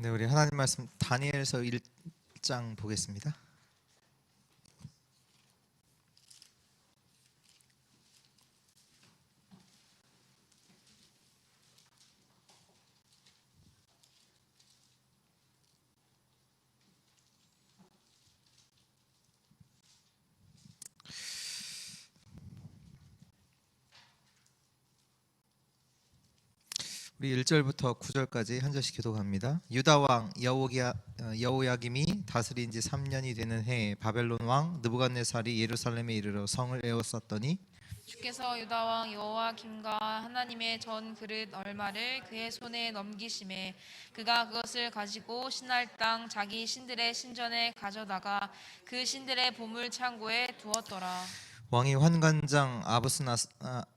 네, 우리 하나님 말씀 다니엘서 1장 보겠습니다. 우리 1절부터 9절까지 한 절씩 기도합니다. 유다 왕 여호야김이 다스린 지 3년이 되는 해에 바벨론 왕 느부갓네살이 예루살렘에 이르러 성을 에워쌌더니 주께서 유다 왕 여호야김과 하나님의 전 그릇 얼마를 그의 손에 넘기심에 그가 그것을 가지고 신할 땅 자기 신들의 신전에 가져다가 그 신들의 보물 창고에 두었더라. 왕이 환관장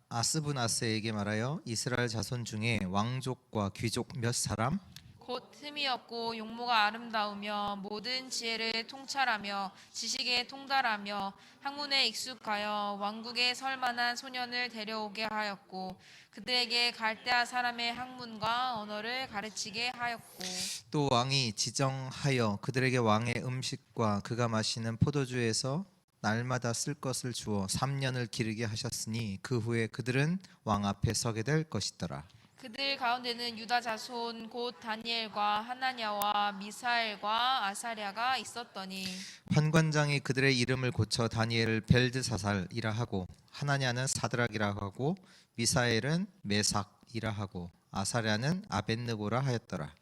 아스브나스에게 말하여 이스라엘 자손 중에 왕족과 귀족 몇 사람 곧 흠이 없고 용모가 아름다우며 모든 지혜를 통찰하며 지식에 통달하며 학문에 익숙하여 왕국에 설 만한 소년을 데려오게 하였고 그들에게 갈대아 사람의 학문과 언어를 가르치게 하였고 또 왕이 지정하여 그들에게 왕의 음식과 그가 마시는 포도주에서 날마다 쓸 것을 주어 3년을 기르게 하셨으니 그 후에 그들은 왕 앞에 서게 될 것이더라. 그들 가운데는 유다 자손 곧 다니엘과 하나냐와 미사엘과 아사랴가 있었더니 환관장이 그들의 이름을 고쳐 다니엘을 벨드사살이라 하고 하나냐는 사드락이라 하고 미사엘은 메삭이라 하고 아사랴는 아벳느고라 하였더라.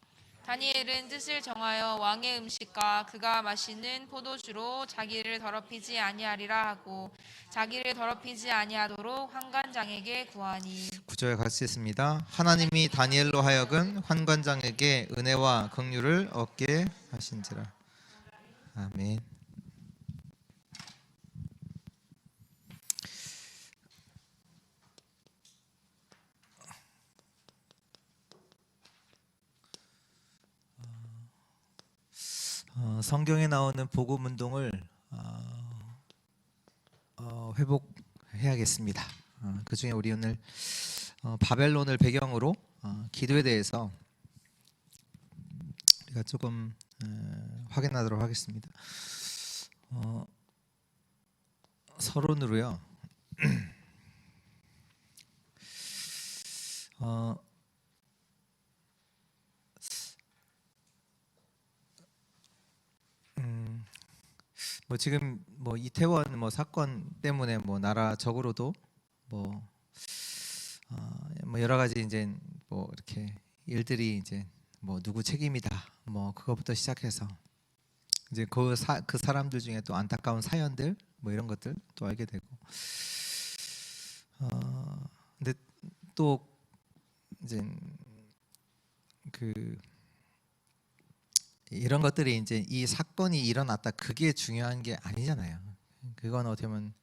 다니엘은 뜻을 정하여 왕의 음식과 그가 마시는 포도주로 자기를 더럽히지 아니하리라 하고 자기를 더럽히지 아니하도록 환관장에게 구하니 9절 같이 읽습니다. 하나님이 다니엘로 하여금 환관장에게 은혜와 긍휼을 얻게 하신지라. 아멘. 성경에 나오는 복음 운동을 회복해야겠습니다. 그 중에 우리 오늘 바벨론을 배경으로 기도에 대해서 우리가 조금 확인하도록 하겠습니다. 서론으로요. 뭐 지금 뭐 이태원 뭐 사건 때문에 뭐 나라적으로도 뭐 여러 가지 이제 뭐 이렇게 일들이 이제 뭐 누구 책임이다 뭐 그거부터 시작해서 이제 그 사람들 중에 또 안타까운 사연들 뭐 이런 것들 또 알게 되고 근데 또 이제 그 이런 것들이 이제 이 사건이 일어났다 그게 중요한 게 아니잖아요. 그건 어떻게 보면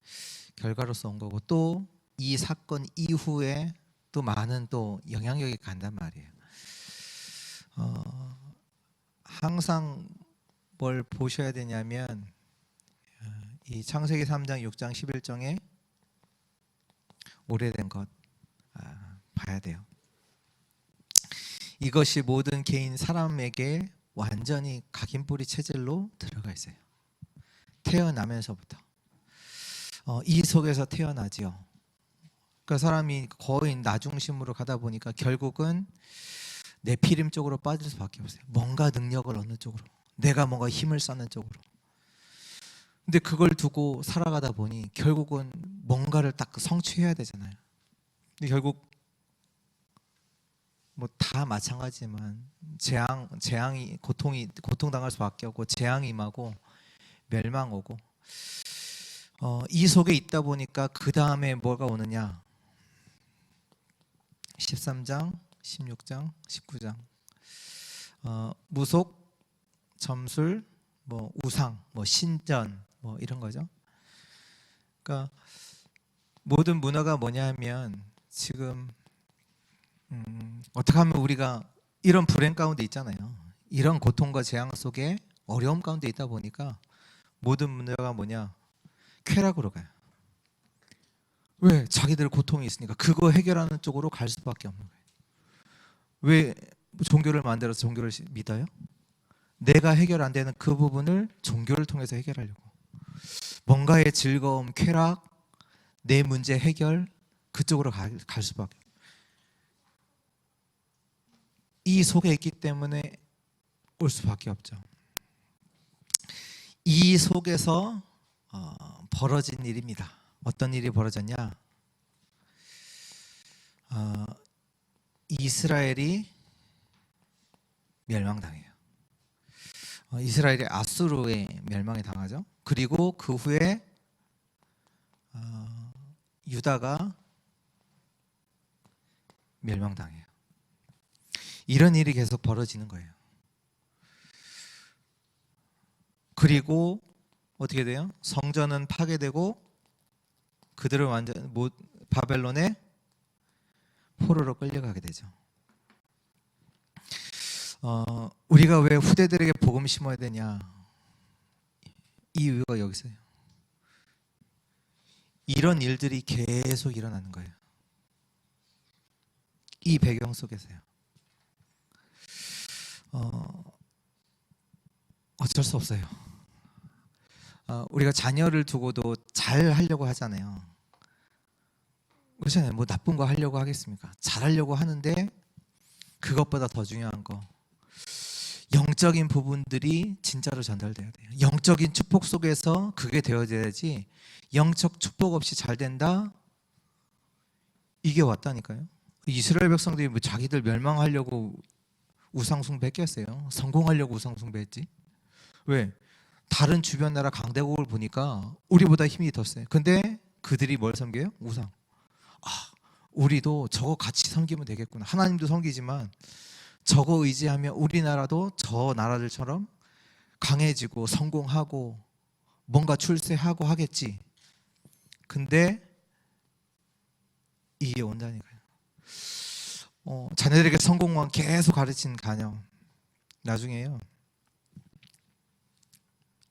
결과로서 온 거고 또 이 사건 이후에 또 많은 또 영향력이 간단 말이에요. 항상 뭘 보셔야 되냐면 이 창세기 3장 6장 11장에 오래된 것 봐야 돼요. 이것이 모든 개인 사람에게 완전히 각인뿌리 체질로 들어가 있어요. 태어나면서부터 이 속에서 태어나지요. 그러니까 사람이 거의 나 중심으로 가다 보니까 결국은 네피림 쪽으로 빠질 수밖에 없어요. 뭔가 능력을 얻는 쪽으로, 내가 뭔가 힘을 쌓는 쪽으로. 근데 그걸 두고 살아가다 보니 결국은 뭔가를 딱 성취해야 되잖아요. 근데 결국 뭐 다 마찬가지지만 재앙이 고통당할 수밖에 없고 재앙이 임하고 멸망 오고 이 속에 있다 보니까 그 다음에 뭐가 오느냐 13장 16장 19장 무속 점술 뭐 우상 뭐 신전 뭐 이런 거죠. 그러니까 모든 문화가 뭐냐면 지금 어떻게 하면 우리가 이런 불행 가운데 있잖아요. 이런 고통과 재앙 속에 어려움 가운데 있다 보니까 모든 문제가 뭐냐 쾌락으로 가요. 왜? 자기들 고통이 있으니까 그거 해결하는 쪽으로 갈 수밖에 없는 거예요. 왜 종교를 만들어서 종교를 믿어요? 내가 해결 안 되는 그 부분을 종교를 통해서 해결하려고. 뭔가의 즐거움, 쾌락, 내 문제 해결, 그쪽으로 갈 수밖에. 이 속에 있기 때문에 올 수밖에 없죠. 이 속에서 벌어진 일입니다. 어떤 일이 벌어졌냐? 이스라엘이 멸망당해요. 이스라엘이 아수르에 멸망에 당하죠. 그리고 그 후에 유다가 멸망당해요. 이런 일이 계속 벌어지는 거예요. 그리고 어떻게 돼요? 성전은 파괴되고 그들을 완전 바벨론에 포로로 끌려가게 되죠. 우리가 왜 후대들에게 복음 심어야 되냐? 이 이유가 여기 있어요. 이런 일들이 계속 일어나는 거예요. 이 배경 속에서요. 어쩔 수 없어요. 우리가 자녀를 두고도 잘 하려고 하잖아요. 그렇잖아요. 뭐 나쁜 거 하려고 하겠습니까? 잘 하려고 하는데 그것보다 더 중요한 거, 영적인 부분들이 진짜로 전달돼야 돼요. 영적인 축복 속에서 그게 되어져야지. 영적 축복 없이 잘 된다? 이게 왔다니까요. 이스라엘 백성들이 뭐 자기들 멸망하려고 우상숭배 했겠어요? 성공하려고 우상숭배 했지? 왜? 다른 주변 나라 강대국을 보니까 우리보다 힘이 더 세. 근데 그들이 뭘 섬겨요? 우상. 우리도 저거 같이 섬기면 되겠구나. 하나님도 섬기지만 저거 의지하면 우리나라도 저 나라들처럼 강해지고 성공하고 뭔가 출세하고 하겠지. 근데 이게 온다니까요. 자녀들에게 성공만 계속 가르친 가정, 나중에요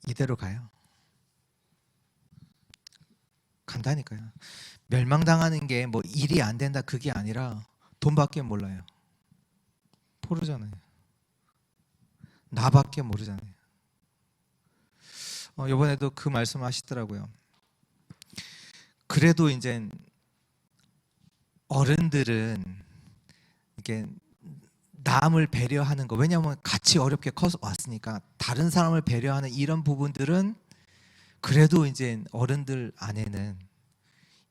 이대로 가요. 간다니까요. 멸망당하는 게 뭐 일이 안 된다 그게 아니라 돈밖에 몰라요. 모르잖아요. 나밖에 모르잖아요. 이번에도 그 말씀 하시더라고요. 그래도 이제 어른들은 이게 남을 배려하는 거, 왜냐하면 같이 어렵게 커서 왔으니까 다른 사람을 배려하는 이런 부분들은 그래도 이제 어른들 안에는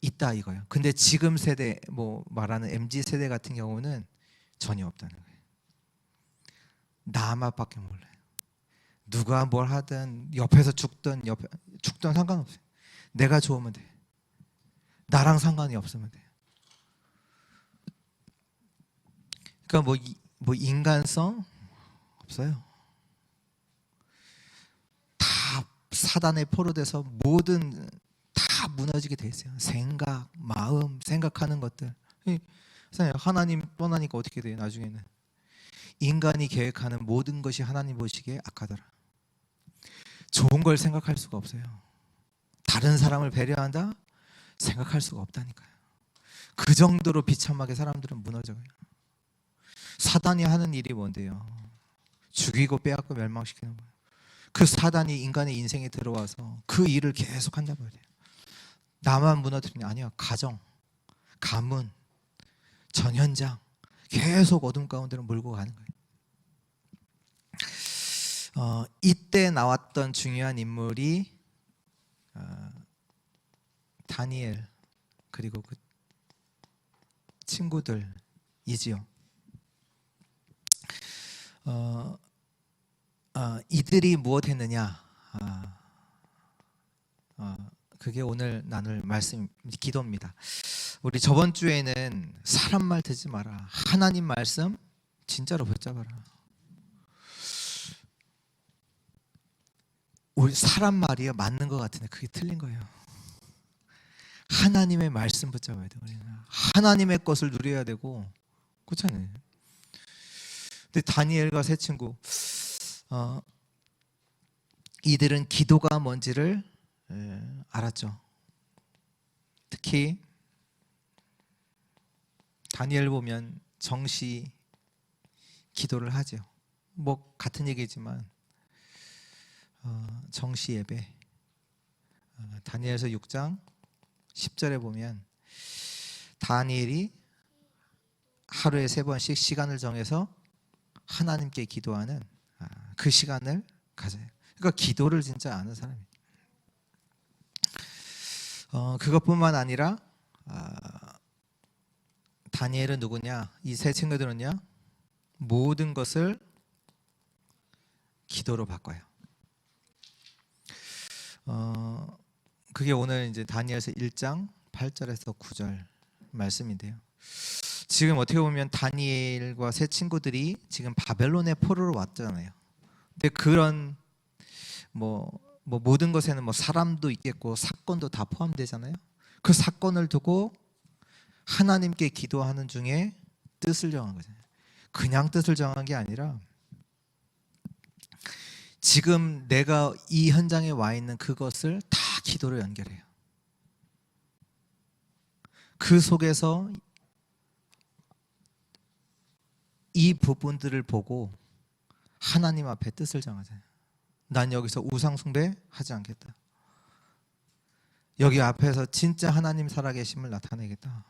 있다 이거예요. 근데 지금 세대, 뭐 말하는 MZ 세대 같은 경우는 전혀 없다는 거예요. 나만밖에 몰라요. 누가 뭘 하든 옆에서 죽든 상관없어요. 내가 좋으면 돼. 나랑 상관이 없으면 돼. 그러니까 뭐 인간성 없어요. 다 사단에 포로돼서 모든 다 무너지게 돼 있어요. 생각, 마음, 생각하는 것들. 하나님 떠나니까 어떻게 돼요? 나중에는 인간이 계획하는 모든 것이 하나님 보시기에 악하더라. 좋은 걸 생각할 수가 없어요. 다른 사람을 배려한다? 생각할 수가 없다니까요. 그 정도로 비참하게 사람들은 무너져요. 사단이 하는 일이 뭔데요? 죽이고 빼앗고 멸망시키는 거예요. 그 사단이 인간의 인생에 들어와서 그 일을 계속 한단 말이에요. 나만 무너뜨리는 게 아니야. 가정, 가문, 전 현장 계속 어둠 가운데로 몰고 가는 거예요. 이때 나왔던 중요한 인물이 다니엘 그리고 그 친구들이지요. 이들이 무엇했느냐? 그게 오늘 나눌 말씀, 기도입니다. 우리 저번 주에는 사람 말 듣지 마라, 하나님 말씀 진짜로 붙잡아라. 우리 사람 말이요 맞는 것 같은데 그게 틀린 거예요. 하나님의 말씀 붙잡아야 돼요. 하나님의 것을 누려야 되고, 그렇잖아요. 근데 다니엘과 세 친구, 이들은 기도가 뭔지를 알았죠. 특히 다니엘 보면 정시 기도를 하죠. 뭐 같은 얘기지만 정시 예배, 다니엘서 6장 10절에 보면 다니엘이 하루에 3번씩 시간을 정해서 하나님께 기도하는 그 시간을 가져요. 그러니까 기도를 진짜 아는 사람이에요. 그것뿐만 아니라 다니엘은 누구냐? 이 세 친구들은요, 모든 것을 기도로 바꿔요. 그게 오늘 이제 다니엘서 1장 8절에서 9절 말씀인데요. 지금 어떻게 보면 다니엘과 세 친구들이 지금 바벨론의 포로로 왔잖아요. 근데 그런 모든 것에는 사람도 있겠고 사건도 다 포함되잖아요. 그 사건을 두고 하나님께 기도하는 중에 뜻을 정한 거죠. 그냥 뜻을 정한 게 아니라 지금 내가 이 현장에 와 있는 그것을 다 기도로 연결해요. 그 속에서 이 부분들을 보고 하나님 앞에 뜻을 정하잖아요. 난 여기서 우상 숭배하지 않겠다. 여기 앞에서 진짜 하나님 살아계심을 나타내겠다.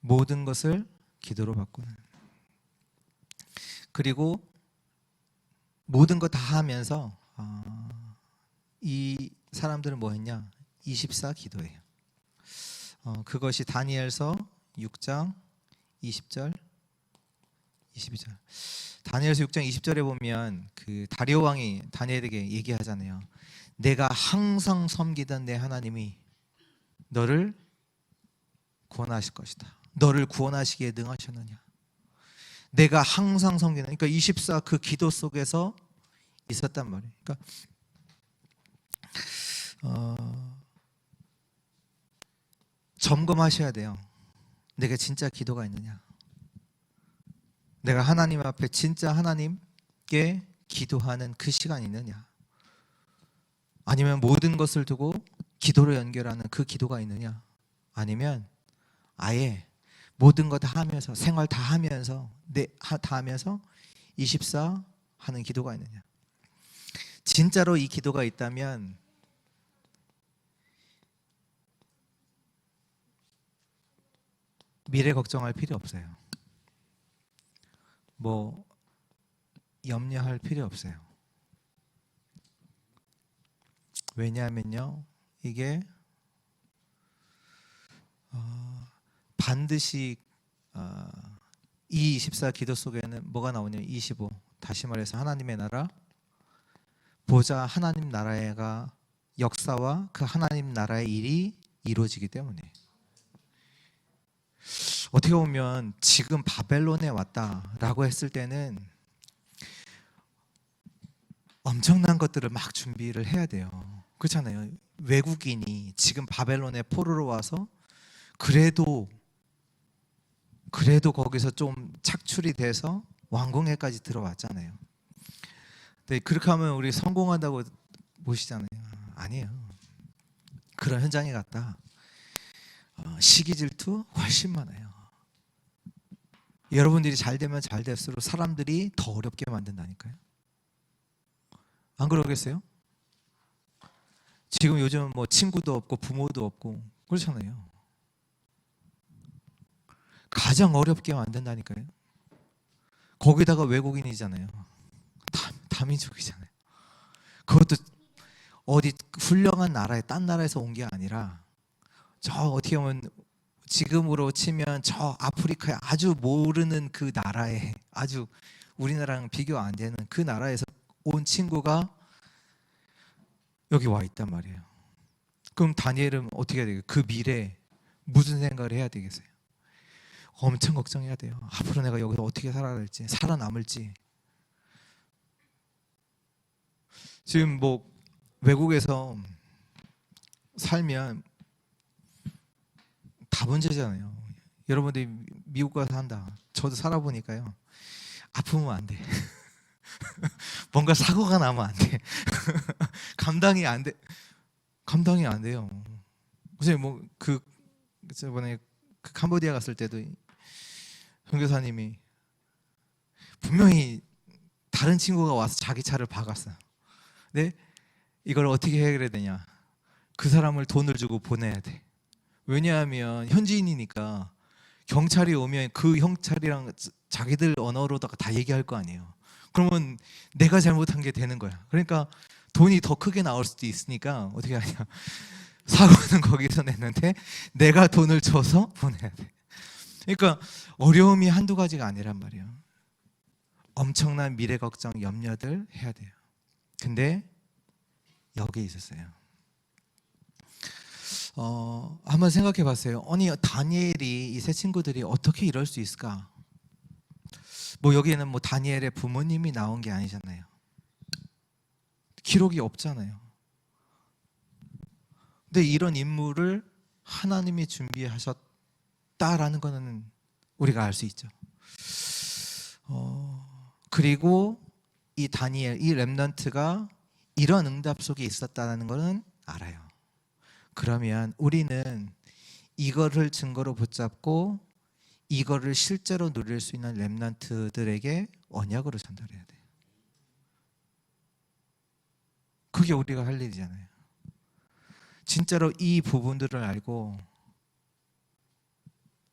모든 것을 기도로 바꾸는. 그리고 모든 거 다 하면서 이 사람들은 뭐 했냐? 24 기도예요. 그것이 다니엘서 6장 20절 22절. 다니엘서 6장 20절에 보면 그 다리오 왕이 다니엘에게 얘기하잖아요. 내가 항상 섬기던 내 하나님이 너를 구원하실 것이다. 너를 구원하시기에 능하셨느냐. 내가 항상 섬기는, 그러니까 24 그 기도 속에서 있었단 말이에요. 그러니까 점검하셔야 돼요. 내가 진짜 기도가 있느냐. 내가 하나님 앞에 진짜 하나님께 기도하는 그 시간이 있느냐. 아니면 모든 것을 두고 기도로 연결하는 그 기도가 있느냐. 아니면 아예 모든 거 다 하면서 생활 다 하면서 다 하면서 24 하는 기도가 있느냐. 진짜로 이 기도가 있다면 미래 걱정할 필요 없어요. 염려할 필요 없어요. 왜냐하면요, 이게 반드시 이 24 기도 속에는 뭐가 나오냐면 25, 다시 말해서 하나님의 나라, 보자 하나님 나라가 역사와 그 하나님 나라의 일이 이루어지기 때문에. 어떻게 보면 지금 바벨론에 왔다라고 했을 때는 엄청난 것들을 막 준비를 해야 돼요. 그렇잖아요. 외국인이 지금 바벨론에 포로로 와서 그래도 거기서 좀 착출이 돼서 왕궁에까지 들어왔잖아요. 근데 그렇게 하면 우리 성공한다고 보시잖아요. 아니에요. 그런 현장에 갔다 시기 질투 훨씬 많아요. 여러분들이 잘 되면 잘 될수록 사람들이 더 어렵게 만든다니까요. 안 그러겠어요? 지금 요즘 친구도 없고 부모도 없고 그렇잖아요. 가장 어렵게 만든다니까요. 거기다가 외국인이잖아요. 다민족이잖아요. 그것도 어디 훌륭한 나라에 딴 나라에서 온 게 아니라 저 어떻게 보면 지금으로 치면 저 아프리카에 아주 모르는 그 나라에, 아주 우리나라랑 비교 안 되는 그 나라에서 온 친구가 여기 와 있단 말이에요. 그럼 다니엘은 어떻게 해야 돼요? 그 미래 무슨 생각을 해야 되겠어요? 엄청 걱정해야 돼요. 앞으로 내가 여기서 어떻게 살아갈지, 살아남을지. 지금 외국에서 살면 다 문제잖아요. 여러분들이 미국 가서 산다. 저도 살아보니까요. 아프면 안 돼. 뭔가 사고가 나면 안 돼. 감당이 안 돼요. 그래서 저번에 그 캄보디아 갔을 때도 선교사님이 분명히 다른 친구가 와서 자기 차를 박았어요. 근데 이걸 어떻게 해결해야 되냐? 그 사람을 돈을 주고 보내야 돼. 왜냐하면 현지인이니까 경찰이 오면 그 경찰이랑 자기들 언어로다가 다 얘기할 거 아니에요. 그러면 내가 잘못한 게 되는 거야. 그러니까 돈이 더 크게 나올 수도 있으니까 어떻게 하냐? 사고는 거기서 냈는데 내가 돈을 줘서 보내야 돼. 그러니까 어려움이 한두 가지가 아니란 말이에요. 엄청난 미래 걱정, 염려들 해야 돼요. 근데 여기 있었어요. 한번 생각해 봤어요. 아니 다니엘이 이 세 친구들이 어떻게 이럴 수 있을까? 뭐 여기에는 뭐 다니엘의 부모님이 나온 게 아니잖아요. 기록이 없잖아요. 근데 이런 인물을 하나님이 준비하셨다라는 것은 우리가 알 수 있죠. 그리고 이 다니엘, 이 렘넌트가 이런 응답 속에 있었다는 것은 알아요. 그러면 우리는 이거를 증거로 붙잡고 이거를 실제로 누릴 수 있는 렘넌트들에게 언약으로 전달해야 돼요. 그게 우리가 할 일이잖아요. 진짜로 이 부분들을 알고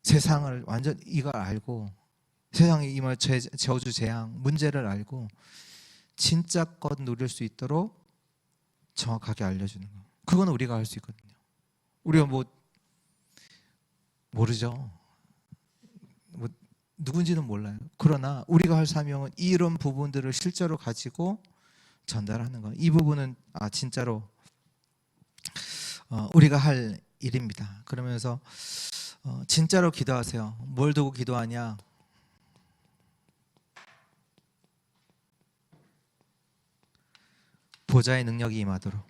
세상을 완전 이걸 알고 세상에 임할 저주 재앙 문제를 알고 진짜 것 누릴 수 있도록 정확하게 알려주는 거. 그건 우리가 할 수 있거든요. 우리가 뭐 모르죠. 뭐 누군지는 몰라요. 그러나 우리가 할 사명은 이런 부분들을 실제로 가지고 전달하는 거. 이 부분은 진짜로 우리가 할 일입니다. 그러면서 진짜로 기도하세요. 뭘 두고 기도하냐? 보좌의 능력이 임하도록.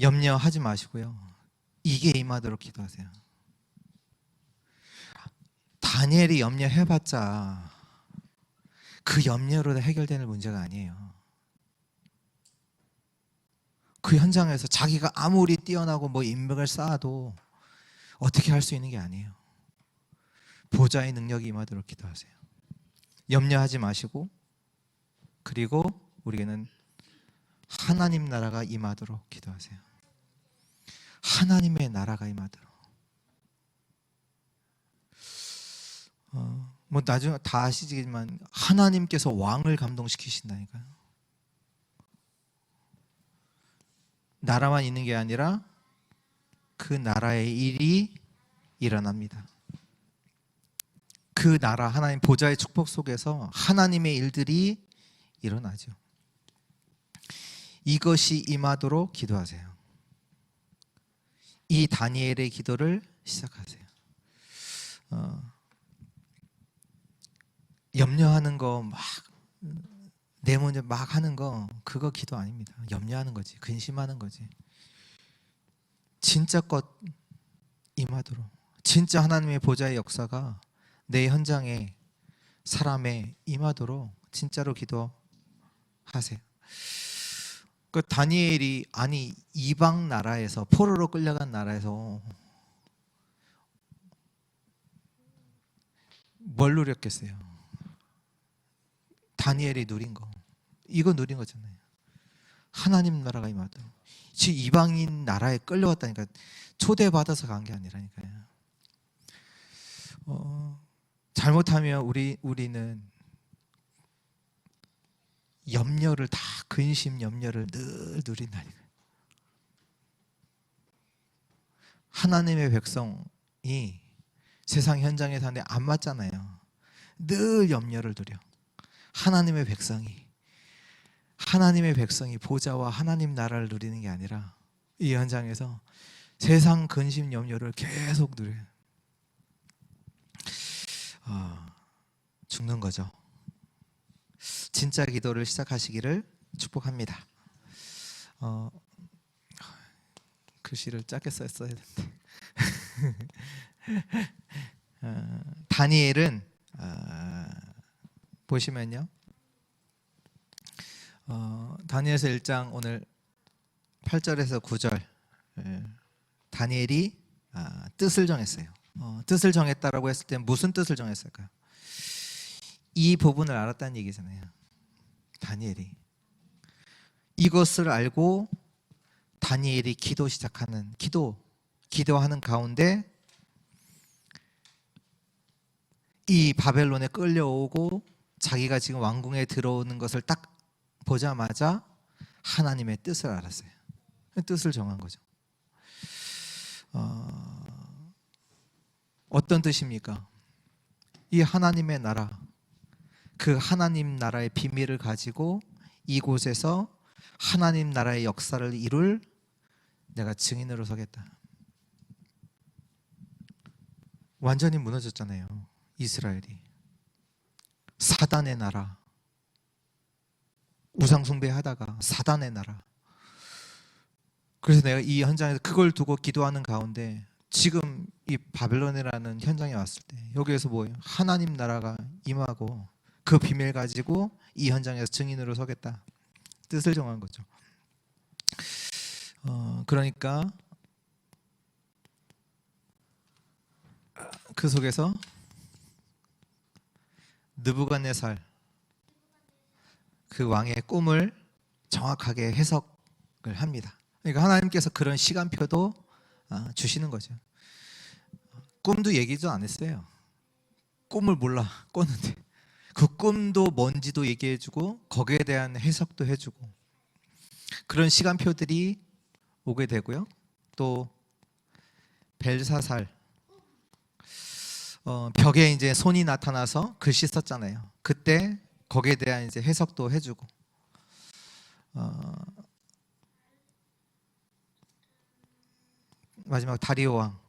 염려하지 마시고요. 이게 임하도록 기도하세요. 다니엘이 염려해봤자 그 염려로 해결되는 문제가 아니에요. 그 현장에서 자기가 아무리 뛰어나고 뭐 인맥을 쌓아도 어떻게 할 수 있는 게 아니에요. 보좌의 능력이 임하도록 기도하세요. 염려하지 마시고, 그리고 우리에게는 하나님 나라가 임하도록 기도하세요. 하나님의 나라가 임하도록. 뭐 나중에 다 아시지만 하나님께서 왕을 감동시키신다니까요. 나라만 있는 게 아니라 그 나라의 일이 일어납니다. 그 나라 하나님 보좌의 축복 속에서 하나님의 일들이 일어나죠. 이것이 임하도록 기도하세요. 이 다니엘의 기도를 시작하세요. 염려하는 거 막 내 문제 막 하는 거 그거 기도 아닙니다. 염려하는 거지, 근심하는 거지. 진짜 것 임하도록, 진짜 하나님의 보좌의 역사가 내 현장에 사람에 임하도록 진짜로 기도하세요. 그 다니엘이 이방 나라에서 포로로 끌려간 나라에서 뭘 누렸겠어요? 다니엘이 누린 거, 이거 누린 거잖아요. 하나님 나라가 임하도록. 지금 이방인 나라에 끌려왔다니까. 초대받아서 간 게 아니라니까요. 잘못하면 우리는 염려를 다 근심 염려를 늘 누린다니까요. 하나님의 백성이 세상 현장에 사는데 안 맞잖아요. 늘 염려를 누려. 하나님의 백성이 보좌와 하나님 나라를 누리는 게 아니라 이 현장에서 세상 근심 염려를 계속 누려요. 죽는 거죠. 진짜 기도를 시작하시기를 축복합니다. 글씨를 짧게 썼어야 되는데 다니엘은 보시면요, 다니엘서 1장 오늘 8절에서 9절 다니엘이 뜻을 정했어요. 뜻을 정했다라고 했을 때 무슨 뜻을 정했을까요? 이 부분을 알았다는 얘기잖아요. 다니엘이 이것을 알고 다니엘이 기도하는 가운데 이 바벨론에 끌려오고 자기가 지금 왕궁에 들어오는 것을 딱 보자마자 하나님의 뜻을 알았어요. 뜻을 정한 거죠. 어떤 뜻입니까? 이 하나님의 나라, 그 하나님 나라의 비밀을 가지고 이곳에서 하나님 나라의 역사를 이룰 내가 증인으로 서겠다. 완전히 무너졌잖아요. 이스라엘이. 사단의 나라, 우상숭배하다가 사단의 나라. 그래서 내가 이 현장에서 그걸 두고 기도하는 가운데 지금 이 바벨론이라는 현장에 왔을 때 여기에서 뭐예요? 하나님 나라가 임하고 그 비밀 가지고 이 현장에서 증인으로 서겠다. 뜻을 정한 거죠. 그러니까 그 속에서 느부갓네살 그 왕의 꿈을 정확하게 해석을 합니다. 그러니까 하나님께서 그런 시간표도 주시는 거죠. 꿈도 얘기도 안 했어요. 꿈을 몰라 꿨는데 그 꿈도 뭔지도 얘기해주고 거기에 대한 해석도 해주고 그런 시간표들이 오게 되고요. 또 벨사살 벽에 이제 손이 나타나서 글씨 썼잖아요. 그때 거기에 대한 이제 해석도 해주고 마지막 다리오 왕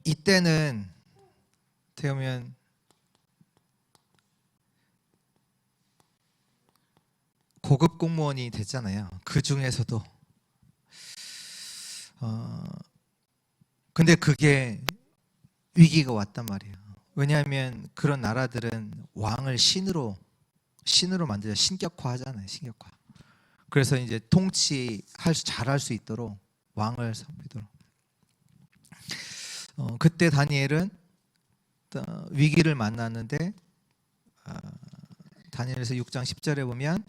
이때는 되면 고급 공무원이 됐잖아요. 그 중에서도 근데 그게 위기가 왔단 말이에요. 왜냐하면 그런 나라들은 왕을 신으로 만들자 신격화하잖아요. 신격화. 그래서 이제 잘할 수 있도록 왕을 섬기도록. 그때 다니엘은 위기를 만났는데 다니엘서 6장 10절에 보면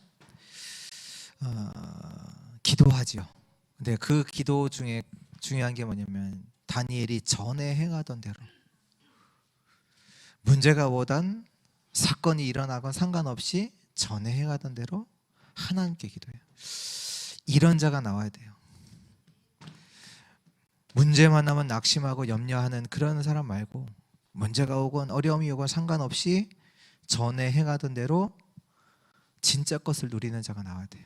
기도하지요. 근데 그 기도 중에 중요한 게 뭐냐면 다니엘이 전에 행하던 대로 문제가 오던 사건이 일어나건 상관없이 전에 행하던 대로 하나님께 기도해요. 이런 자가 나와야 돼요. 문제만 나면 낙심하고 염려하는 그런 사람 말고 문제가 오건 어려움이 오건 상관없이 전에 행하던 대로 진짜 것을 누리는 자가 나와야 돼요.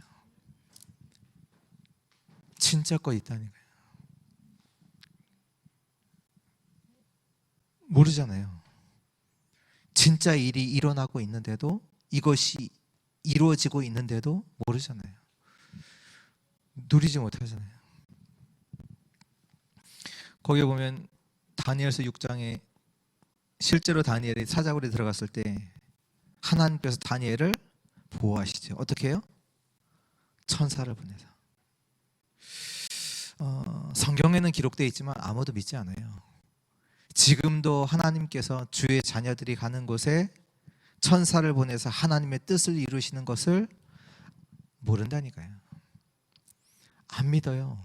진짜 것 있다니까요. 모르잖아요. 진짜 일이 일어나고 있는데도 이것이 이루어지고 있는데도 모르잖아요. 누리지 못하잖아요. 거기에 보면 다니엘서 6장에 실제로 다니엘이 사자굴에 들어갔을 때 하나님께서 다니엘을 보호하시죠. 어떻게 해요? 천사를 보내서. 성경에는 기록되어 있지만 아무도 믿지 않아요. 지금도 하나님께서 주의 자녀들이 가는 곳에 천사를 보내서 하나님의 뜻을 이루시는 것을 모른다니까요. 안 믿어요.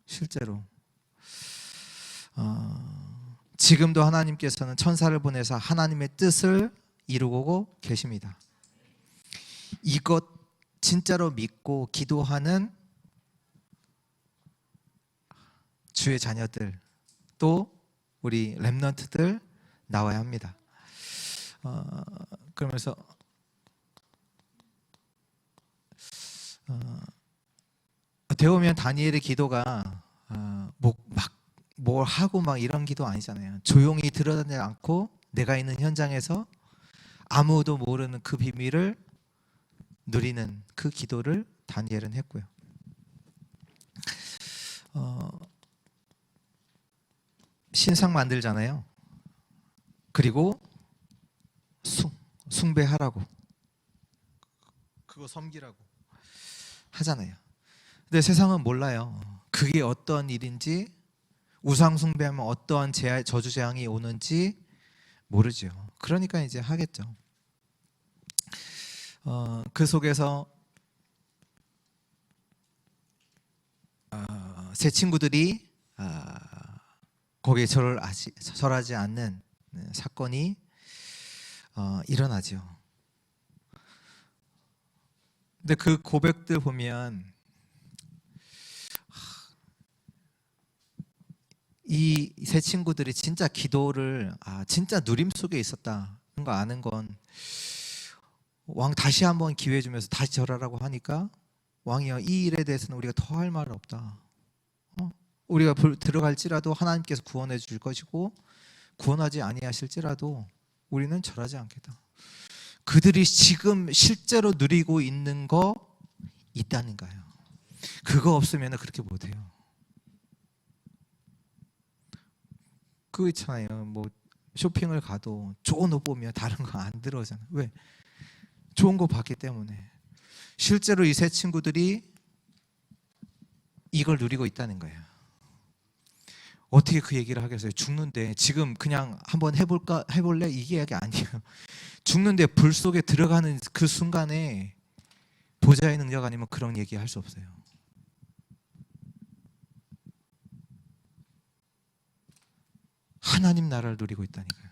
실제로 지금도 하나님께서는 천사를 보내서 하나님의 뜻을 이루고 계십니다. 이것 진짜로 믿고 기도하는 주의 자녀들 또 우리 렘넌트들 나와야 합니다. 그러면서 되오면 다니엘의 기도가 뭘 하고 막 이런 기도 아니잖아요. 조용히 들여다보지 않고 내가 있는 현장에서 아무도 모르는 그 비밀을 누리는 그 기도를 다니엘은 했고요. 신상 만들잖아요. 그리고 숭배하라고 그거 섬기라고 하잖아요. 근데 세상은 몰라요. 그게 어떤 일인지 우상 숭배하면 어떠한 저주 재앙이 오는지 모르죠. 그러니까 이제 하겠죠. 그 속에서 새 친구들이 거기에 절하지 않는 사건이 일어나죠. 근데 그 고백들 보면 이 새 친구들이 진짜 기도를 진짜 누림 속에 있었다는 거 아는 건, 왕 다시 한번 기회 주면서 다시 절하라고 하니까 왕이여, 이 일에 대해서는 우리가 더 할 말 없다. 우리가 들어갈지라도 하나님께서 구원해 줄 것이고 구원하지 아니하실지라도 우리는 절하지 않겠다. 그들이 지금 실제로 누리고 있는 거 있다는 거예요. 그거 없으면 그렇게 못해요. 그거 있잖아요. 뭐 쇼핑을 가도 좋은 옷 보면 다른 거 안 들어오잖아요. 왜? 좋은 거 봤기 때문에. 실제로 이 세 친구들이 이걸 누리고 있다는 거예요. 어떻게 그 얘기를 하겠어요? 죽는데 지금 그냥 한번 해볼래? 이게 얘기 아니에요. 죽는데 불 속에 들어가는 그 순간에 보좌의 능력 아니면 그런 얘기 할 수 없어요. 하나님 나라를 누리고 있다니까요.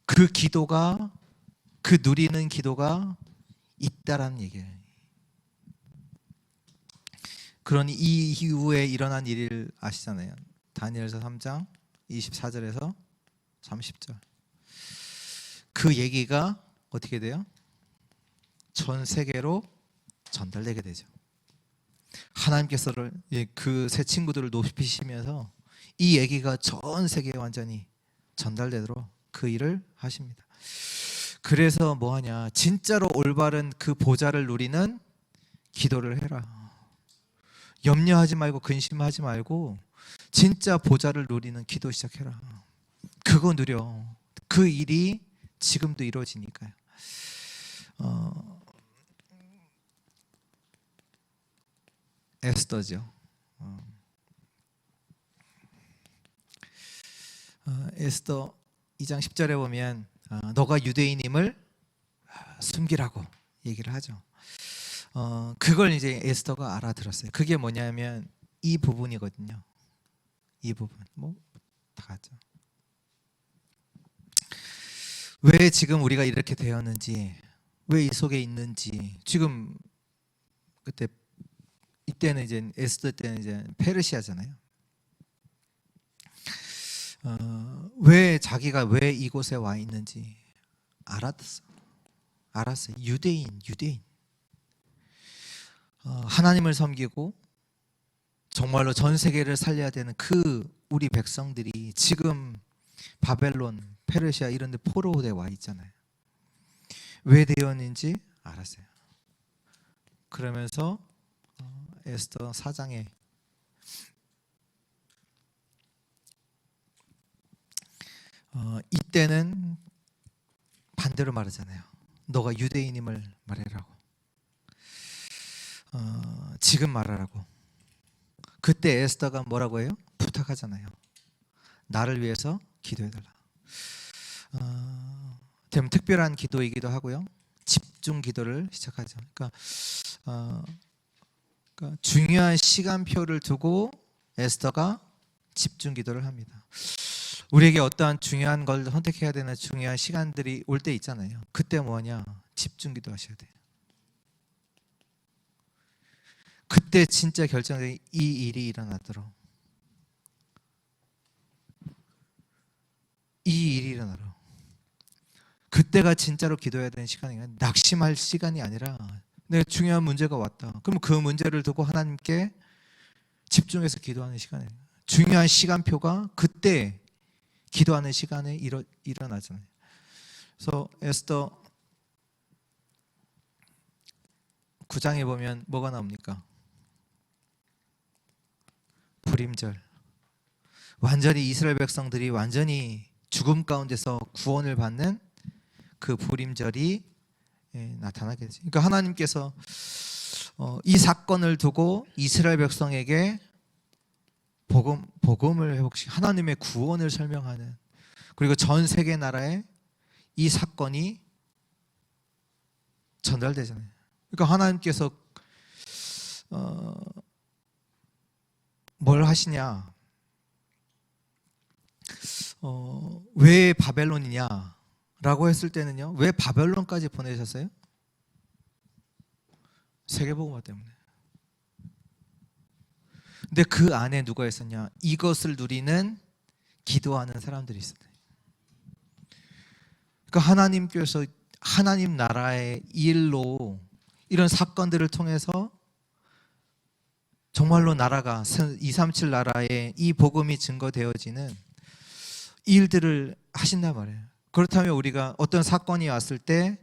그 기도가, 그 누리는 기도가 있다라는 얘기예요. 그러니 이 이후에 일어난 일을 아시잖아요. 다니엘서 3장 24절에서 30절. 그 얘기가 어떻게 돼요? 전 세계로 전달되게 되죠. 하나님께서 그 세 친구들을 높이시면서 이 얘기가 전 세계에 완전히 전달되도록 그 일을 하십니다. 그래서 뭐 하냐? 진짜로 올바른 그 보좌를 누리는 기도를 해라. 염려하지 말고 근심하지 말고 진짜 보좌를 누리는 기도 시작해라. 그거 누려. 그 일이 지금도 이루어지니까요. 에스더죠. 에스더 2장 10절에 보면 너가 유대인임을 숨기라고 얘기를 하죠. 그걸 이제 에스더가 알아들었어요. 그게 뭐냐면 이 부분이거든요. 이 부분. 뭐 다 같죠. 왜 지금 우리가 이렇게 되었는지, 왜 이 속에 있는지. 지금 이때는 이제 에스더 때는 이제 페르시아잖아요. 왜 자기가 왜 이곳에 와 있는지 알았어요. 유대인. 하나님을 섬기고 정말로 전 세계를 살려야 되는 그 우리 백성들이 지금 바벨론, 페르시아 이런 데 포로되어 와 있잖아요. 왜 되었는지 알았어요. 그러면서 에스더 4장에 이때는 반대로 말하잖아요. 너가 유대인임을 말해라고. 지금 말하라고. 그때 에스더가 뭐라고 해요? 부탁하잖아요. 나를 위해서 기도해달라. 좀 특별한 기도이기도 하고요. 집중 기도를 시작하죠. 그러니까 중요한 시간표를 두고 에스더가 집중 기도를 합니다. 우리에게 어떠한 중요한 걸 선택해야 되는 중요한 시간들이 올 때 있잖아요. 그때 뭐냐? 집중 기도하셔야 돼요. 그때 진짜 결정적인 이 일이 일어나도록. 이 일이 일어나도록. 그때가 진짜로 기도해야 되는 시간이에요. 낙심할 시간이 아니라 내가 중요한 문제가 왔다. 그럼 그 문제를 두고 하나님께 집중해서 기도하는 시간이에요. 중요한 시간표가 그때 기도하는 시간에 일어나잖아요. 그래서 에스더 9장에 보면 뭐가 나옵니까? 불임절. 완전히 이스라엘 백성들이 완전히 죽음 가운데서 구원을 받는 그 불임절이 나타나게 되죠. 그러니까 하나님께서 이 사건을 두고 이스라엘 백성에게 복음을 회복시키고 하나님의 구원을 설명하는, 그리고 전 세계 나라에 이 사건이 전달되잖아요. 그러니까 하나님께서 뭘 하시냐? 왜 바벨론이냐라고 했을 때는요, 왜 바벨론까지 보내셨어요? 세계복음화 때문에. 근데 그 안에 누가 있었냐? 이것을 누리는 기도하는 사람들이 있어요. 그러니까 하나님께서 하나님 나라의 일로 이런 사건들을 통해서 정말로 나라가 237 나라에 이 복음이 증거되어지는 일들을 하신단 말이에요. 그렇다면 우리가 어떤 사건이 왔을 때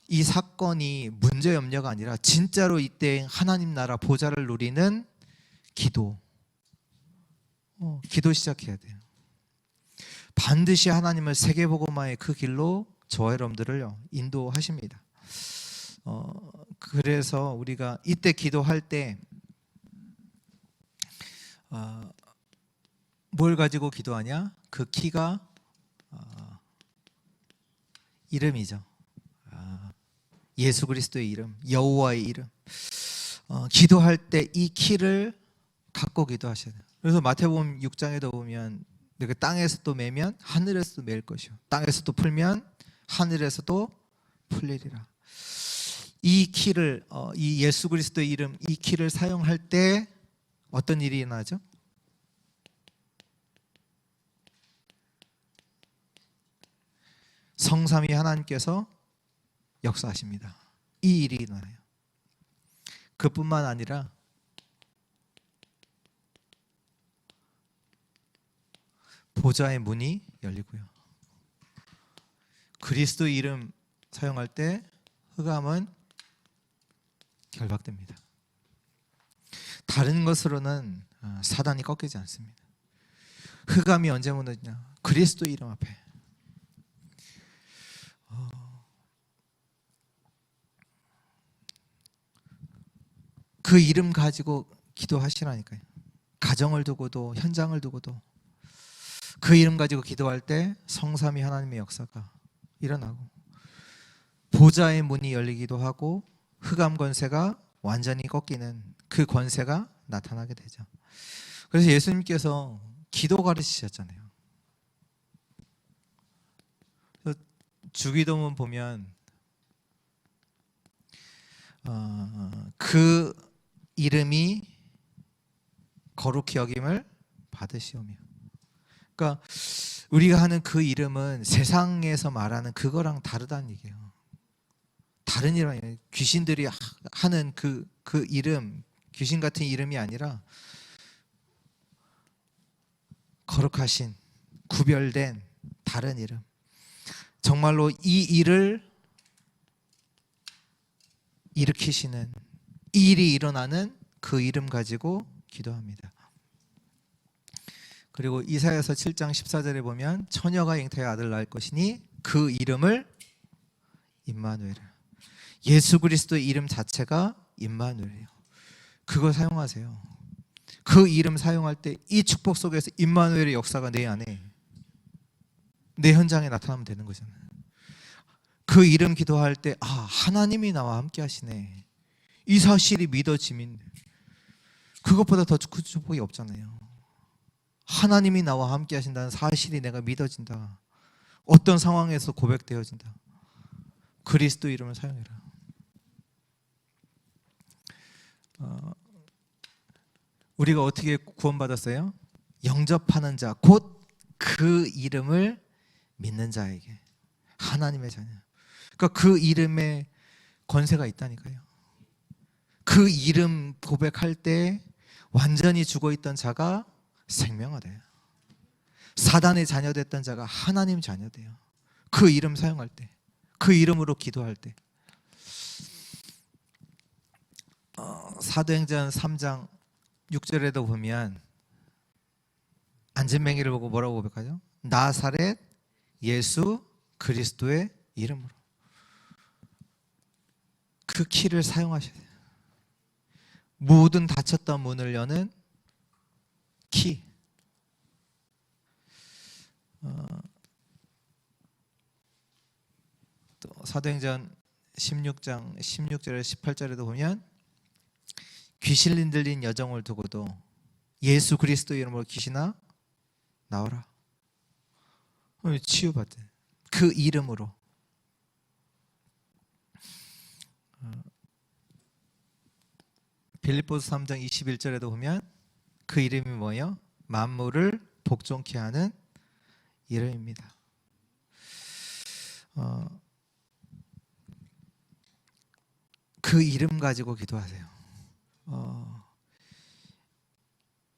이 사건이 문제 염려가 아니라 진짜로 이때 하나님 나라 보좌를 누리는 기도 시작해야 돼요. 반드시 하나님은 세계복음화의 그 길로 저와 여러분들을 인도하십니다. 그래서 우리가 이때 기도할 때 뭘 가지고 기도하냐? 그 키가 이름이죠. 예수 그리스도의 이름, 여호와의 이름. 기도할 때 이 키를 갖고 기도하셔야 돼요. 그래서 마태복음 6장에도 보면 이렇게 땅에서도 매면 하늘에서도 매일 것이요, 땅에서도 풀면 하늘에서도 풀리리라. 이 키를 이 예수 그리스도의 이름, 이 키를 사용할 때 어떤 일이 일어나죠? 성삼위 하나님께서 역사하십니다. 이 일이 일어나요. 그뿐만 아니라 보좌의 문이 열리고요, 그리스도 이름 사용할 때 흑암은 결박됩니다. 다른 것으로는 사단이 꺾이지 않습니다. 흑암이 언제 무너지냐? 그리스도 이름 앞에. 그 이름 가지고 기도하시라니까요. 가정을 두고도, 현장을 두고도 그 이름 가지고 기도할 때 성삼위 하나님의 역사가 일어나고 보좌의 문이 열리기도 하고 흑암 권세가 완전히 꺾이는 그 권세가 나타나게 되죠. 그래서 예수님께서 기도 가르치셨잖아요. 주기도문 보면 그 이름이 거룩히 여김을 받으시오며. 그러니까 우리가 하는 그 이름은 세상에서 말하는 그거랑 다르다는 얘기예요. 다른 이름 아니에요. 귀신들이 하는 그 이름, 귀신 같은 이름이 아니라 거룩하신, 구별된 다른 이름. 정말로 이 일을 일으키시는, 이 일이 일어나는 그 이름 가지고 기도합니다. 그리고 이사야서 7장 14절에 보면 처녀가 잉태의 아들 낳을 것이니 그 이름을 임마누엘. 예수 그리스도의 이름 자체가 임마누엘이에요. 그걸 사용하세요. 그 이름 사용할 때 이 축복 속에서 임마누엘의 역사가 내 안에, 내 현장에 나타나면 되는 거잖아요. 그 이름 기도할 때 하나님이 나와 함께 하시네, 이 사실이 믿어지면 그것보다 더 큰 축복이 없잖아요. 하나님이 나와 함께 하신다는 사실이 내가 믿어진다. 어떤 상황에서 고백되어진다. 그리스도 이름을 사용해라. 우리가 어떻게 구원받았어요? 영접하는 자, 곧 그 이름을 믿는 자에게, 하나님의 자녀. 그러니까 그 이름에 권세가 있다니까요. 그 이름 고백할 때 완전히 죽어있던 자가 생명화돼요. 사단의 자녀됐던 자가 하나님 자녀돼요. 그 이름 사용할 때, 그 이름으로 기도할 때. 사도행전 3장 6절에도 보면 안진뱅이를 보고 뭐라고 고백하죠? 나사렛 예수 그리스도의 이름으로. 그 키를 사용하셔야 돼요. 모든 닫혔던 문을 여는 키. 또 사도행전 16장 16절에 18절에도 보면 귀신 들린 여종을 두고도 예수 그리스도 이름으로 귀신아 나오라. 치유받대. 그 이름으로. 빌립보서 3장 21절에도 보면 그 이름이 뭐예요? 만물을 복종케 하는 이름입니다. 그 이름 가지고 기도하세요.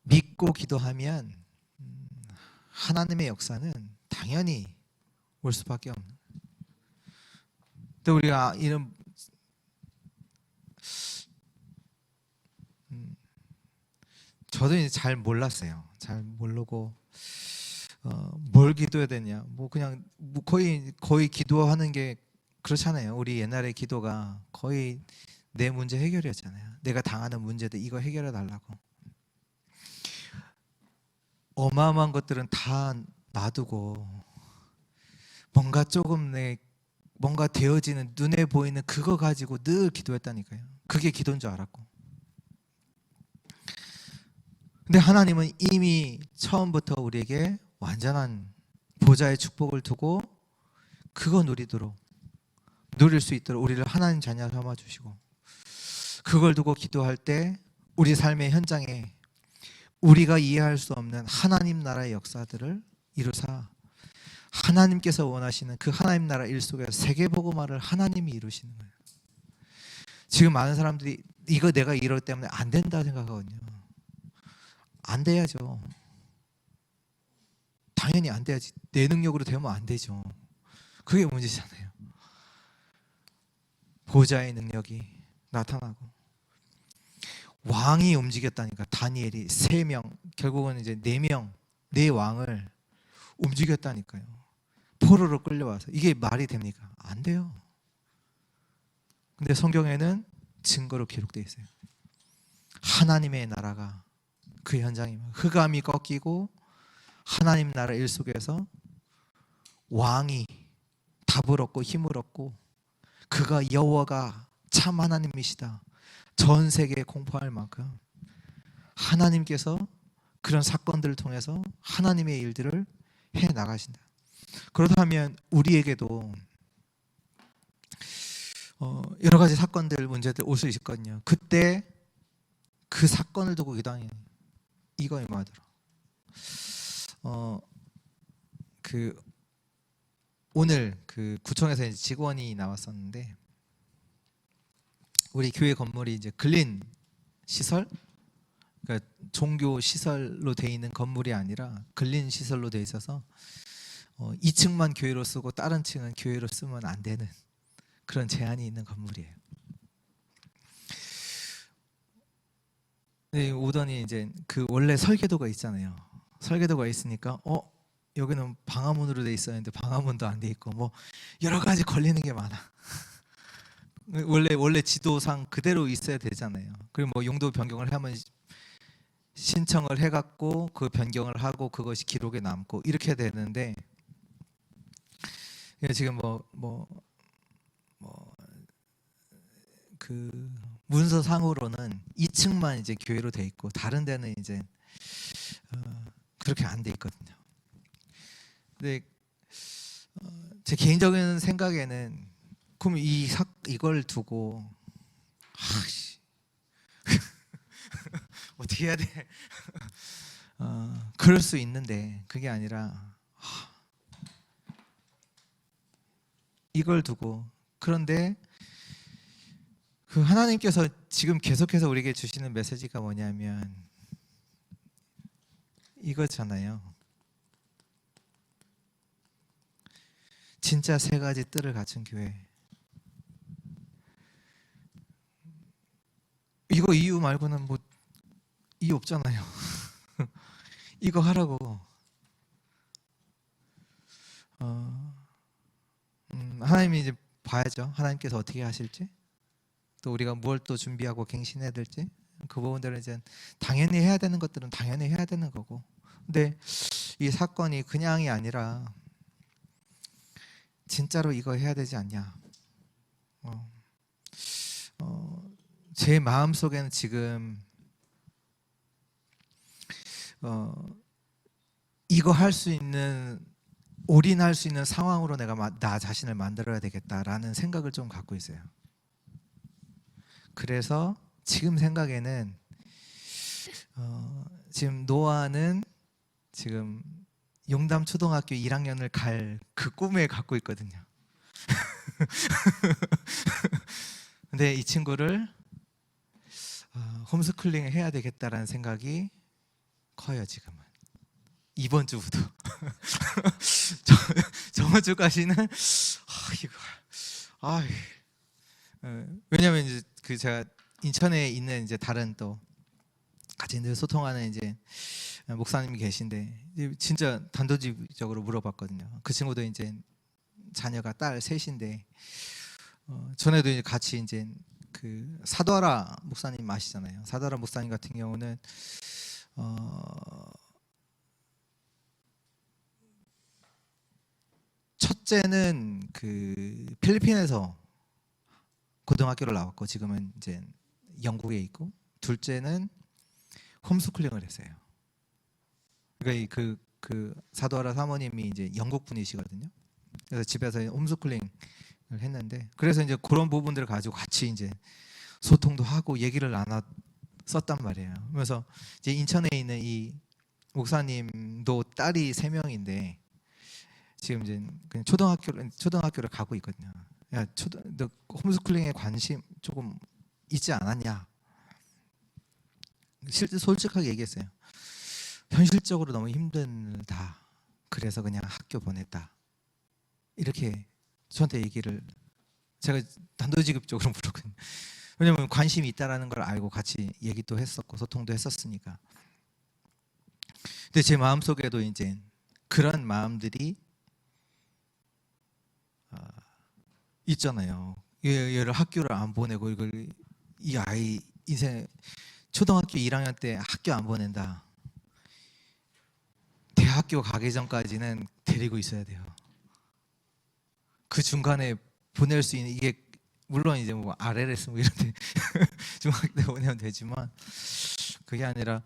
믿고 기도하면 하나님의 역사는 당연히 올 수밖에 없는. 또 우리가 이런 저도 이제 잘 몰랐어요. 잘 모르고 뭘 기도해야 되냐. 뭐 그냥 거의 기도하는 게 그렇잖아요. 우리 옛날에 기도가 거의 내 문제 해결이었잖아요. 내가 당하는 문제들 이거 해결해 달라고. 어마어마한 것들은 다 놔두고 뭔가 조금 뭔가 되어지는 눈에 보이는 그거 가지고 늘 기도했다니까요. 그게 기도인 줄 알았고. 근데 하나님은 이미 처음부터 우리에게 완전한 보좌의 축복을 두고 그거 누릴 수 있도록 우리를 하나님 자녀 삼아 주시고, 그걸 두고 기도할 때 우리 삶의 현장에 우리가 이해할 수 없는 하나님 나라의 역사들을 이루사 하나님께서 원하시는 그 하나님 나라 일 속에서 세계복음화를 하나님이 이루시는 거예요. 지금 많은 사람들이 이거 내가 이럴 때문에 안 된다 생각하거든요. 안 돼야죠. 당연히 안 돼야지. 내 능력으로 되면 안 되죠. 그게 문제잖아요. 보좌의 능력이 나타나고 왕이 움직였다니까. 다니엘이 3명, 결국은 이제 4명, 4왕을 움직였다니까요. 포로로 끌려와서. 이게 말이 됩니까? 안 돼요. 근데 성경에는 증거로 기록되어 있어요. 하나님의 나라가 그 현장이면 흑암이 꺾이고 하나님 나라 일 속에서 왕이 답을 얻고 힘을 얻고 그가 여호와가 참 하나님이시다 전 세계에 공포할 만큼 하나님께서 그런 사건들을 통해서 하나님의 일들을 해 나가신다. 그렇다면 우리에게도 여러 가지 사건들, 문제들 올 수 있거든요. 그때 그 사건을 두고 기도하니 이거 임하더라. 오늘 그 구청에서 이제 직원이 나왔었는데 우리 교회 건물이 이제 근린 시설, 그러니까 종교 시설로 돼 있는 건물이 아니라 근린 시설로 돼 있어서 2층만 교회로 쓰고 다른 층은 교회로 쓰면 안 되는 그런 제한이 있는 건물이에요. 네, 오더니 이제 그 원래 설계도가 있잖아요. 설계도가 있으니까 여기는 방화문으로 돼 있었는데 방화문도 안 돼 있고 뭐 여러 가지 걸리는 게 많아. 원래 지도상 그대로 있어야 되잖아요. 그리고 뭐 용도 변경을 하면 신청을 해갖고 그 변경을 하고 그것이 기록에 남고 이렇게 되는데 지금 그 문서상으로는 2층만 이제 교회로 돼 있고 다른 데는 이제 그렇게 안 돼 있거든요. 근데 제 개인적인 생각에는 그럼 이걸 두고 어떻게 해야 돼? 그럴 수 있는데 그게 아니라 이걸 두고, 그런데 그 하나님께서 지금 계속해서 우리에게 주시는 메시지가 뭐냐면 이거잖아요. 진짜 3가지 뜰을 갖춘 교회. 이거 이유 말고는 뭐 이유 없잖아요. 이거 하라고. 하나님이 이제 봐야죠. 하나님께서 어떻게 하실지, 또 우리가 뭘 또 준비하고 갱신해야 될지 그 부분들은 이제 당연히 해야 되는 것들은 당연히 해야 되는 거고. 근데 이 사건이 그냥이 아니라 진짜로 이거 해야 되지 않냐. 제 마음 속에는 지금 이거 할 수 있는, 올인할 수 있는 상황으로 내가 나 자신을 만들어야 되겠다라는 생각을 좀 갖고 있어요. 그래서 지금 생각에는 지금 노아는 지금 용담 초등학교 1학년을 갈 그 꿈을 갖고 있거든요. 근데 이 친구를 홈스쿨링 해야 되겠다라는 생각이 커요. 지금은 이번 주부터. 저번 주까지는 왜냐면 이제 그 제가 인천에 있는 이제 다른 또 같이 늘 소통하는 이제 목사님이 계신데 진짜 단도직입적으로 물어봤거든요. 그 친구도 이제 자녀가 딸 셋인데 전에도 이제 같이 이제 그 사도하라 목사님 아시잖아요. 사도하라 목사님 같은 경우는 첫째는 그 필리핀에서 고등학교를 나왔고 지금은 이제 영국에 있고, 둘째는 홈스쿨링을 했어요. 그러니까 그 사도하라 사모님이 이제 영국 분이시거든요. 그래서 집에서 홈스쿨링을 했는데, 그래서 이제 그런 부분들을 가지고 같이 이제 소통도 하고 얘기를 나눴었단 말이에요. 그래서 이제 인천에 있는 이 목사님도 딸이 3명인데 지금 이제 그냥 초등학교를 가고 있거든요. 야, 너 홈스쿨링에 관심 조금 있지 않았냐? 솔직하게 얘기했어요. 현실적으로 너무 힘들다. 그래서 그냥 학교 보냈다. 이렇게 저한테 얘기를, 제가 단도직입적으로 물었거든요. 왜냐면 관심이 있다라는 걸 알고 같이 얘기도 했었고 소통도 했었으니까. 근데 제 마음속에도 이제 그런 마음들이 있잖아요. 얘를 학교를 안 보내고 이 아이 인생 초등학교 1학년 때 학교 안 보낸다. 대학교 가기 전까지는 데리고 있어야 돼요. 그 중간에 보낼 수 있는, 이게 물론 이제 뭐 RLS 뭐 이런 데 중학교 때 보내면 되지만 그게 아니라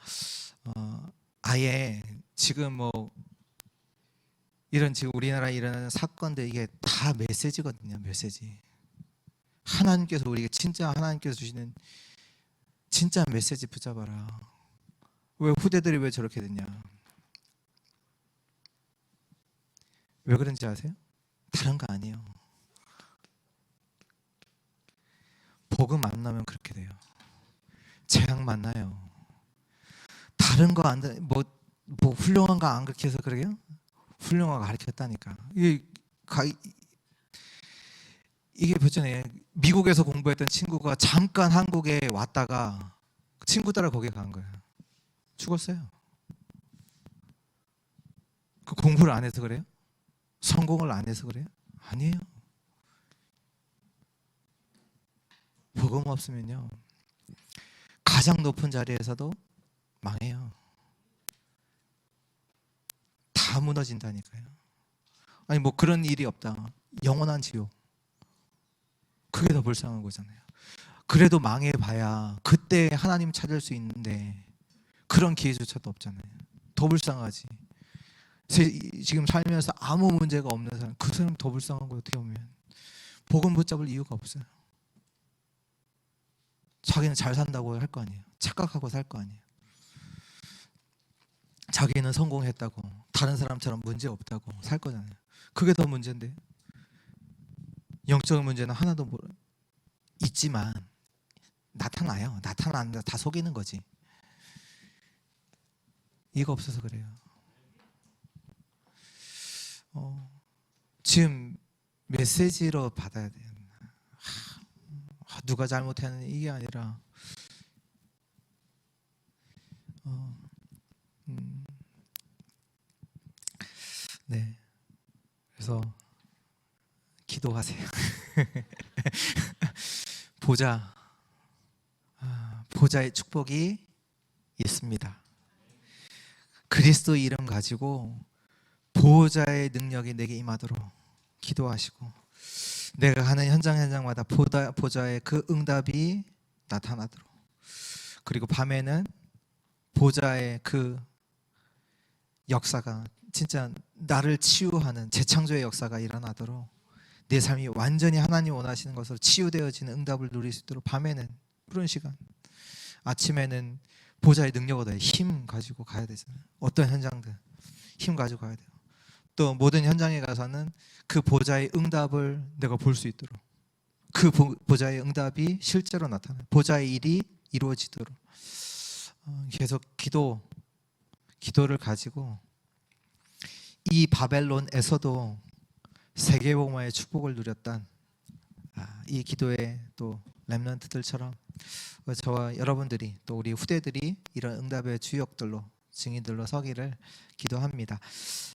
아예 지금 뭐 이런 지금 우리나라에 일어나는 사건들, 이게 다 메시지거든요. 메시지. 하나님께서 우리에게, 진짜 하나님께서 주시는 진짜 메시지 붙잡아라. 왜 후대들이 왜 저렇게 됐냐? 왜 그런지 아세요? 다른 거 아니에요. 복음 만나면 그렇게 돼요. 재앙 만나요. 다른 거 안 돼. 뭐 훌륭한 거 안 그렇게 해서 그래요? 훌륭한 거 가르쳤다니까. 이게 보잖아요. 미국에서 공부했던 친구가 잠깐 한국에 왔다가 친구 따라 거기 간 거예요. 죽었어요. 그 공부를 안 해서 그래요? 성공을 안 해서 그래요? 아니에요. 복음 없으면요, 가장 높은 자리에서도 망해요. 다 무너진다니까요. 아니 뭐 그런 일이 없다. 영원한 지옥. 그게 더 불쌍한 거잖아요. 그래도 망해봐야 그때 하나님 찾을 수 있는데 그런 기회조차도 없잖아요. 더 불쌍하지. 지금 살면서 아무 문제가 없는 사람, 그 사람 더 불쌍한 거예요. 어떻게 보면 복음 붙잡을 이유가 없어요. 자기는 잘 산다고 할 거 아니에요. 착각하고 살 거 아니에요. 자기는 성공했다고, 다른 사람처럼 문제 없다고 살 거잖아요. 그게 더 문제인데. 영적인 문제는 하나도 있지만 나타나요. 나타나는데 다 속이는 거지. 이거 없어서 그래요. 지금 메시지로 받아야 돼요. 누가 잘못했는 이게 아니라 네. 그래서 기도하세요. 보자. 보좌의 축복이 있습니다. 그리스도 이름 가지고 보호자의 능력이 내게 임하도록 기도하시고, 내가 가는 현장마다 보좌의 그 응답이 나타나도록, 그리고 밤에는 보좌의 그 역사가, 진짜 나를 치유하는 재창조의 역사가 일어나도록, 내 삶이 완전히 하나님 원하시는 것으로 치유되어지는 응답을 누릴 수 있도록 밤에는 푸른 시간, 아침에는 보좌의 능력 얻어야 힘 가지고 가야 되잖아요. 어떤 현장들 힘 가지고 가야 돼요. 또 모든 현장에 가서는 그 보좌의 응답을 내가 볼 수 있도록, 그 보좌의 응답이 실제로 나타나요. 보좌의 일이 이루어지도록 계속 기도를 가지고, 이 바벨론에서도 세계복음화의 축복을 누렸던 이 기도의 또 렘넌트들처럼 저와 여러분들이, 또 우리 후대들이 이런 응답의 주역들로, 증인들로 서기를 기도합니다.